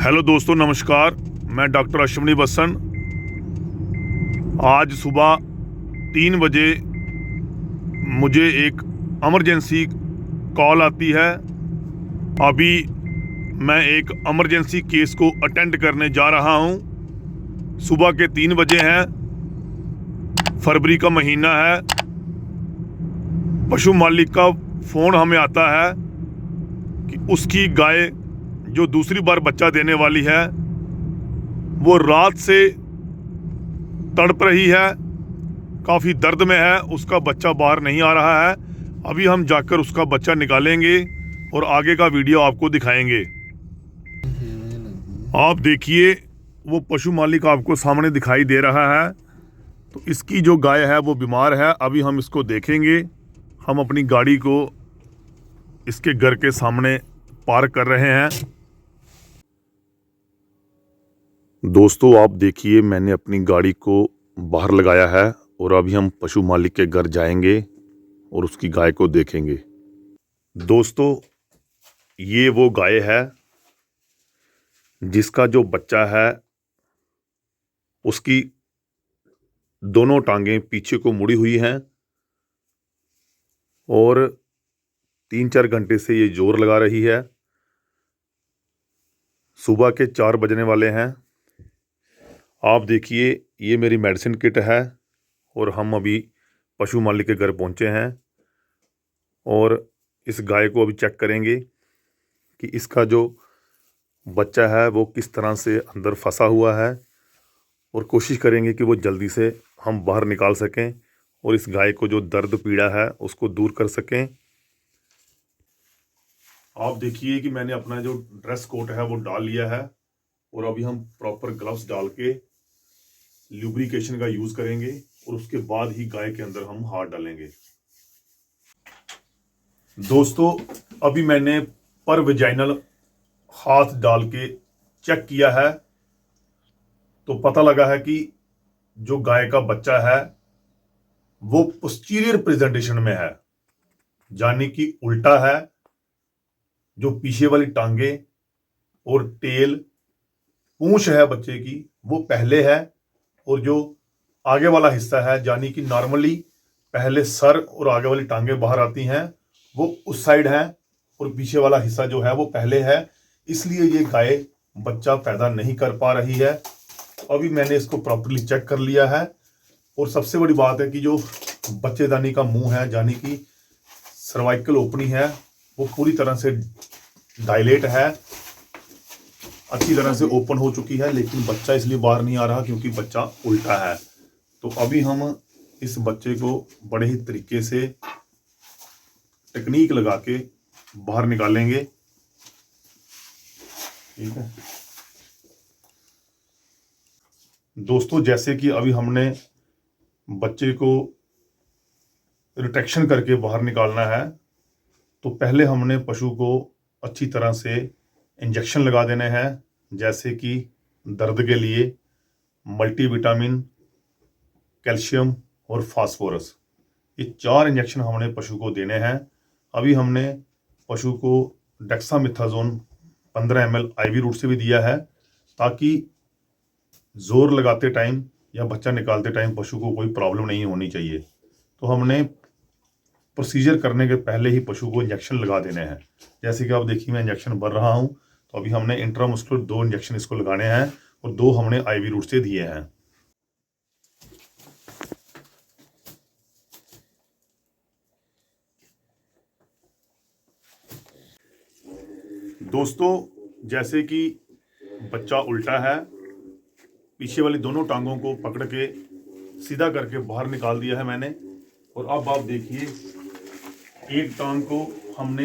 Hello दोस्तों, नमस्कार। मैं डॉक्टर अश्विनी बस्सन। आज सुबह 3 बजे मुझे एक इमरजेंसी कॉल आती है। अभी मैं एक इमरजेंसी केस को अटेंड करने जा रहा हूं। सुबह के 3 बजे हैं, फरवरी का महीना है। पशु मालिक का फ़ोन हमें आता है कि उसकी गाय जो दूसरी बार बच्चा देने वाली है वो रात से तड़प रही है, काफ़ी दर्द में है, उसका बच्चा बाहर नहीं आ रहा है। अभी हम जाकर उसका बच्चा निकालेंगे और आगे का वीडियो आपको दिखाएंगे। आप देखिए, वो पशु मालिक आपको सामने दिखाई दे रहा है। तो इसकी जो गाय है वो बीमार है। अभी हम इसको देखेंगे। हम अपनी गाड़ी को इसके घर के सामने पार्क कर रहे हैं। दोस्तों, आप देखिए, मैंने अपनी गाड़ी को बाहर लगाया है और अभी हम पशु मालिक के घर जाएंगे और उसकी गाय को देखेंगे। दोस्तों, ये वो गाय है जिसका जो बच्चा है उसकी दोनों टांगें पीछे को मुड़ी हुई हैं और 3-4 घंटे से ये जोर लगा रही है। सुबह के 4 बजने वाले हैं। आप देखिए, ये मेरी मेडिसिन किट है और हम अभी पशु मालिक के घर पहुंचे हैं और इस गाय को अभी चेक करेंगे कि इसका जो बच्चा है वो किस तरह से अंदर फंसा हुआ है और कोशिश करेंगे कि वो जल्दी से हम बाहर निकाल सकें और इस गाय को जो दर्द पीड़ा है उसको दूर कर सकें। आप देखिए कि मैंने अपना जो ड्रेस कोट है वो डाल लिया है और अभी हम प्रॉपर ग्लव्स डाल के ल्यूब्रिकेशन का यूज़ करेंगे और उसके बाद ही गाय के अंदर हम हाथ डालेंगे। दोस्तों, अभी मैंने पर वेजाइनल हाथ डाल के चेक किया है तो पता लगा है कि जो गाय का बच्चा है वो पोस्टीरियर प्रेजेंटेशन में है, यानी कि उल्टा है। जो पीछे वाली टांगे और टेल पूंछ है बच्चे की वो पहले है और जो आगे वाला हिस्सा है, यानी कि नॉर्मली पहले सर और आगे वाली टांगे बाहर आती हैं, वो उस साइड है और पीछे वाला हिस्सा जो है वो पहले है। इसलिए ये गाय बच्चा पैदा नहीं कर पा रही है। अभी मैंने इसको प्रॉपर्ली चेक कर लिया है और सबसे बड़ी बात है कि जो बच्चेदानी का मुंह है, यानी कि सर्वाइकल ओपनिंग है, वो पूरी तरह से डायलेट है, अच्छी तरह से ओपन हो चुकी है, लेकिन बच्चा इसलिए बाहर नहीं आ रहा क्योंकि बच्चा उल्टा है। तो अभी हम इस बच्चे को बड़े ही तरीके से टेक्निक लगा के बाहर निकालेंगे। ठीक है दोस्तों, जैसे कि अभी हमने बच्चे को रिट्रैक्शन करके बाहर निकालना है तो पहले हमने पशु को अच्छी तरह से इंजेक्शन लगा देने हैं, जैसे कि दर्द के लिए मल्टीविटामिन, कैल्शियम और फास्फोरस। ये 4 इंजेक्शन हमने पशु को देने हैं। अभी हमने पशु को डेक्सामेथासोन 15 ml IV रूट से भी दिया है ताकि जोर लगाते टाइम या बच्चा निकालते टाइम पशु को कोई प्रॉब्लम नहीं होनी चाहिए। तो हमने प्रोसीजर करने के पहले ही पशु को इंजेक्शन लगा देने हैं। जैसे कि आप देखिए, मैं इंजेक्शन भर रहा हूं। तो अभी हमने इंट्रामस्कुलर 2 इंजेक्शन इसको लगाने हैं और 2 हमने IV रूट से दिए हैं। दोस्तों, जैसे कि बच्चा उल्टा है, पीछे वाली दोनों टांगों को पकड़ के सीधा करके बाहर निकाल दिया है मैंने। और अब आप देखिए, एक टांग को हमने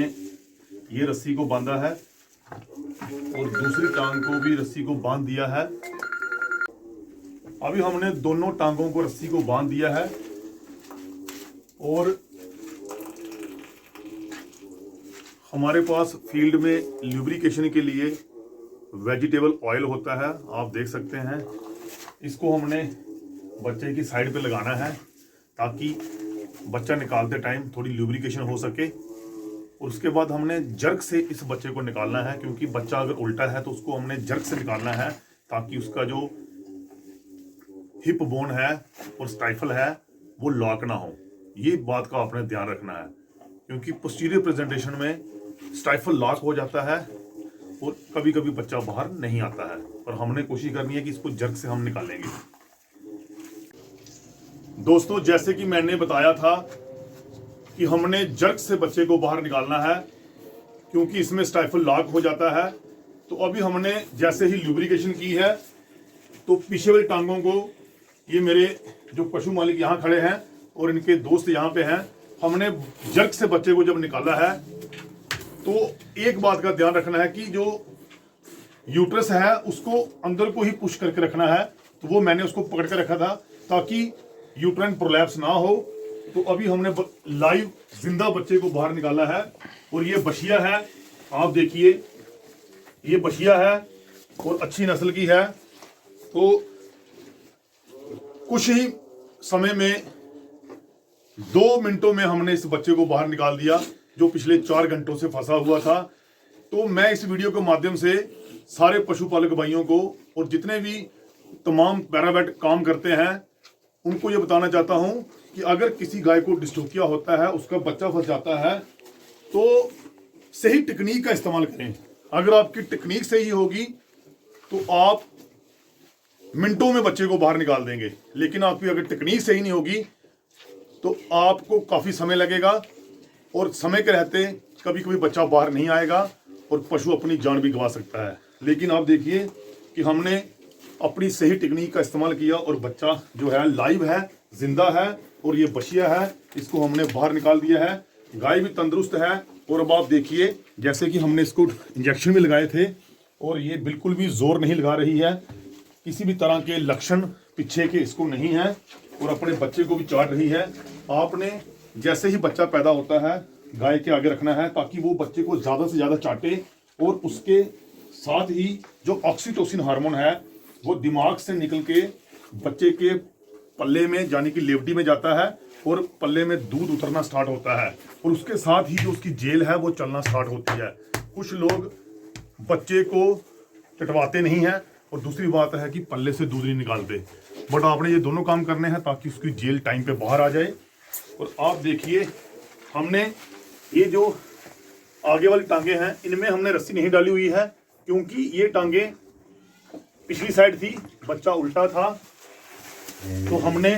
ये रस्सी को बांधा है और दूसरी टांग को भी रस्सी को बांध दिया है। अभी हमने दोनों टांगों को रस्सी को बांध दिया है और हमारे पास फील्ड में ल्यूब्रिकेशन के लिए वेजिटेबल ऑयल होता है, आप देख सकते हैं। इसको हमने बच्चे की साइड पे लगाना है ताकि बच्चा निकालते टाइम थोड़ी ल्यूब्रिकेशन हो सके और उसके बाद हमने जर्क से इस बच्चे को निकालना है, क्योंकि बच्चा अगर उल्टा है तो उसको हमने जर्क से निकालना है, ताकि उसका जो हिप बोन है और स्टाइफल है वो लॉक ना हो। ये बात का आपने ध्यान रखना है, क्योंकि पोस्टीरियर प्रेजेंटेशन में स्टाइफल लॉक हो जाता है और कभी कभी बच्चा बाहर नहीं आता है, और हमने कोशिश करनी है कि इसको जर्क से हम निकालेंगे। दोस्तों, जैसे कि मैंने बताया था कि हमने जर्क से बच्चे को बाहर निकालना है, क्योंकि इसमें स्टाइफल लॉक हो जाता है। तो अभी हमने जैसे ही लुब्रिकेशन की है, तो पीछे वाली टांगों को, ये मेरे जो पशु मालिक यहाँ खड़े हैं और इनके दोस्त यहाँ पे हैं, हमने जर्क से बच्चे को जब निकाला है तो एक बात का ध्यान रखना है कि जो यूट्रस है उसको अंदर को ही पुश करके रखना है। तो वो मैंने उसको पकड़ के रखा था ताकि यूट्राइन प्रोलैप्स ना हो। तो अभी हमने लाइव जिंदा बच्चे को बाहर निकाला है, और ये बछिया है, आप देखिए ये बछिया है और अच्छी नस्ल की है। तो कुछ ही समय में 2 मिनटों में हमने इस बच्चे को बाहर निकाल दिया, जो पिछले 4 घंटों से फंसा हुआ था। तो मैं इस वीडियो के माध्यम से सारे पशुपालक भाइयों को और जितने भी तमाम पैरावेट काम करते हैं उनको ये बताना चाहता हूं कि अगर किसी गाय को डिस्ट्रोफिया होता है, उसका बच्चा फंस जाता है, तो सही टेक्निक का इस्तेमाल करें। अगर आपकी टेक्निक सही होगी तो आप मिनटों में बच्चे को बाहर निकाल देंगे, लेकिन आपकी अगर टेक्निक सही नहीं होगी तो आपको काफ़ी समय लगेगा, और समय के रहते कभी कभी बच्चा बाहर नहीं आएगा और पशु अपनी जान भी गंवा सकता है। लेकिन आप देखिए कि हमने अपनी सही टेक्निक का इस्तेमाल किया और बच्चा जो है लाइव है, जिंदा है, और ये बछिया है, इसको हमने बाहर निकाल दिया है। गाय भी तंदुरुस्त है, और अब आप देखिए जैसे कि हमने इसको इंजेक्शन भी लगाए थे और ये बिल्कुल भी जोर नहीं लगा रही है, किसी भी तरह के लक्षण पीछे के इसको नहीं है, और अपने बच्चे को भी चाट रही है। आपने जैसे ही बच्चा पैदा होता है गाय के आगे रखना है, ताकि वो बच्चे को ज़्यादा से ज़्यादा चाटे, और उसके साथ ही जो ऑक्सीटोसिन हार्मोन है वो दिमाग से निकल के बच्चे के पल्ले में, यानी कि लेवटी में जाता है, और पल्ले में दूध उतरना स्टार्ट होता है, और उसके साथ ही जो उसकी जेल है वो चलना स्टार्ट होती है। कुछ लोग बच्चे को चटवाते नहीं हैं, और दूसरी बात है कि पल्ले से दूध नहीं निकालते। बट आपने ये दोनों काम करने हैं ताकि उसकी जेल टाइम पे बाहर आ जाए। और आप देखिए हमने ये जो आगे वाली टांगे हैं इनमें हमने रस्सी नहीं डाली हुई है, क्योंकि ये टांगे पिछली साइड थी, बच्चा उल्टा था, तो हमने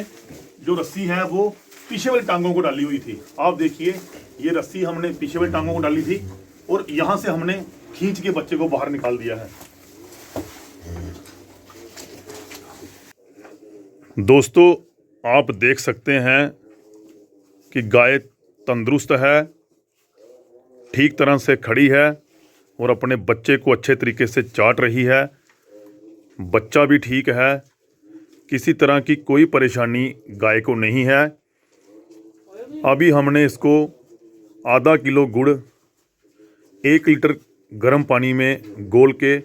जो रस्सी है वो पीछे वाली टांगों को डाली हुई थी। आप देखिए ये रस्सी हमने पीछे वाली टांगों को डाली थी, और यहां से हमने खींच के बच्चे को बाहर निकाल दिया है। दोस्तों, आप देख सकते हैं कि गाय तंदुरुस्त है, ठीक तरह से खड़ी है, और अपने बच्चे को अच्छे तरीके से चाट रही है। बच्चा भी ठीक है, किसी तरह की कोई परेशानी गाय को नहीं है। अभी हमने इसको आधा किलो गुड़ 1 लीटर गर्म पानी में घोल के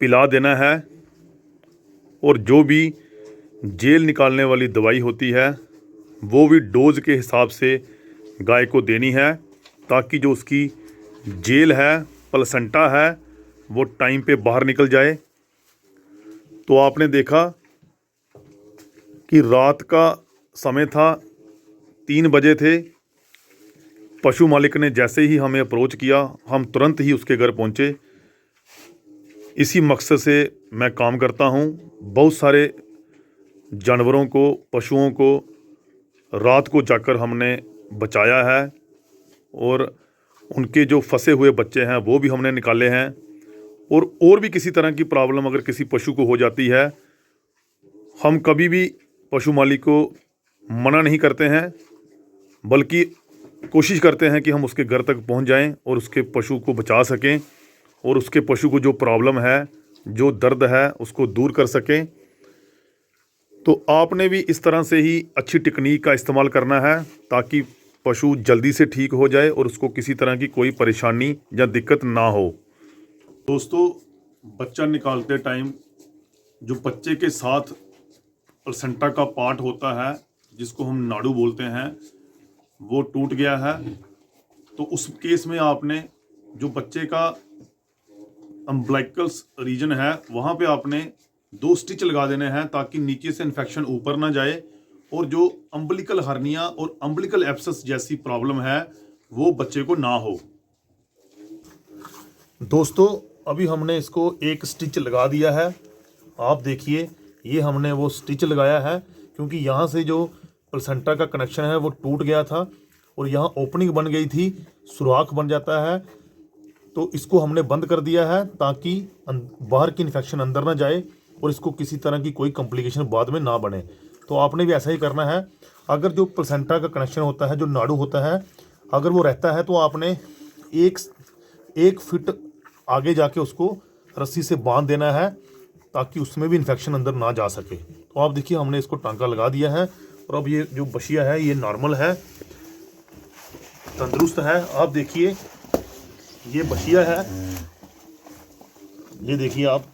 पिला देना है, और जो भी जेल निकालने वाली दवाई होती है वो भी डोज के हिसाब से गाय को देनी है, ताकि जो उसकी जेल है, प्लेसेंटा है, वो टाइम पे बाहर निकल जाए। तो आपने देखा कि रात का समय था, 3 बजे थे। पशु मालिक ने जैसे ही हमें अप्रोच किया, हम तुरंत ही उसके घर पहुंचे। इसी मकसद से मैं काम करता हूं। बहुत सारे जानवरों को, पशुओं को रात को जाकर हमने बचाया है, और उनके जो फंसे हुए बच्चे हैं वो भी हमने निकाले हैं। और भी किसी तरह की प्रॉब्लम अगर किसी पशु को हो जाती है, हम कभी भी पशु मालिक को मना नहीं करते हैं, बल्कि कोशिश करते हैं कि हम उसके घर तक पहुंच जाएं और उसके पशु को बचा सकें, और उसके पशु को जो प्रॉब्लम है, जो दर्द है, उसको दूर कर सकें। तो आपने भी इस तरह से ही अच्छी टेक्निक का इस्तेमाल करना है, ताकि पशु जल्दी से ठीक हो जाए और उसको किसी तरह की कोई परेशानी या दिक्कत ना हो। दोस्तों, बच्चा निकालते टाइम जो बच्चे के साथ प्लेसेंटा का पार्ट होता है, जिसको हम नाड़ू बोलते हैं, वो टूट गया है, तो उस केस में आपने जो बच्चे का अम्बिलिकल रीजन है वहाँ पे आपने 2 स्टिच लगा देने हैं ताकि नीचे से इन्फेक्शन ऊपर ना जाए और जो अम्बिलिकल हर्निया और अम्बिलिकल एब्सेस जैसी प्रॉब्लम है वो बच्चे को ना हो। दोस्तों अभी हमने इसको एक स्टिच लगा दिया है। आप देखिए ये हमने वो स्टिच लगाया है क्योंकि यहाँ से जो प्लेसेंटा का कनेक्शन है वो टूट गया था और यहाँ ओपनिंग बन गई थी, सुराख बन जाता है। तो इसको हमने बंद कर दिया है ताकि बाहर की इन्फेक्शन अंदर ना जाए और इसको किसी तरह की कोई कॉम्प्लिकेशन बाद में ना बने। तो आपने भी ऐसा ही करना है। अगर जो प्लेसेंटा का कनेक्शन होता है, जो नाड़ू होता है, अगर वो रहता है तो आपने एक फीट आगे जाके उसको रस्सी से बांध देना है ताकि उसमें भी इन्फेक्शन अंदर ना जा सके। तो आप देखिए हमने इसको टांका लगा दिया है और अब ये जो बशिया है ये नॉर्मल है, तंदुरुस्त है। आप देखिए ये बशिया है, ये देखिए आप।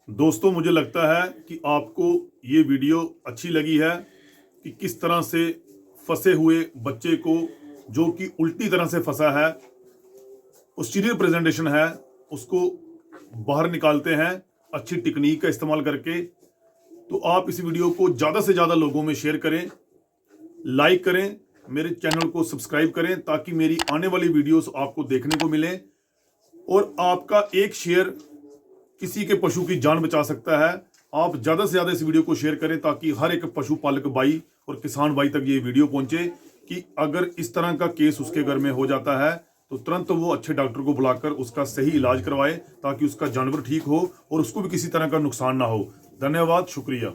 दोस्तों मुझे लगता है कि आपको ये वीडियो अच्छी लगी है कि किस तरह से फंसे हुए बच्चे को, जो कि उल्टी तरह से फंसा है, पोस्टीरियर प्रेजेंटेशन है, उसको बाहर निकालते हैं अच्छी टेक्निक का इस्तेमाल करके। तो आप इस वीडियो को ज़्यादा से ज़्यादा लोगों में शेयर करें, लाइक करें, मेरे चैनल को सब्सक्राइब करें ताकि मेरी आने वाली वीडियोस आपको देखने को मिले। और आपका एक शेयर किसी के पशु की जान बचा सकता है। आप ज़्यादा से ज़्यादा इस वीडियो को शेयर करें ताकि हर एक पशुपालक भाई और किसान भाई तक ये वीडियो पहुंचे कि अगर इस तरह का केस उसके घर में हो जाता है तो तुरंत वो अच्छे डॉक्टर को बुलाकर उसका सही इलाज करवाए ताकि उसका जानवर ठीक हो और उसको भी किसी तरह का नुकसान ना हो। धन्यवाद, शुक्रिया।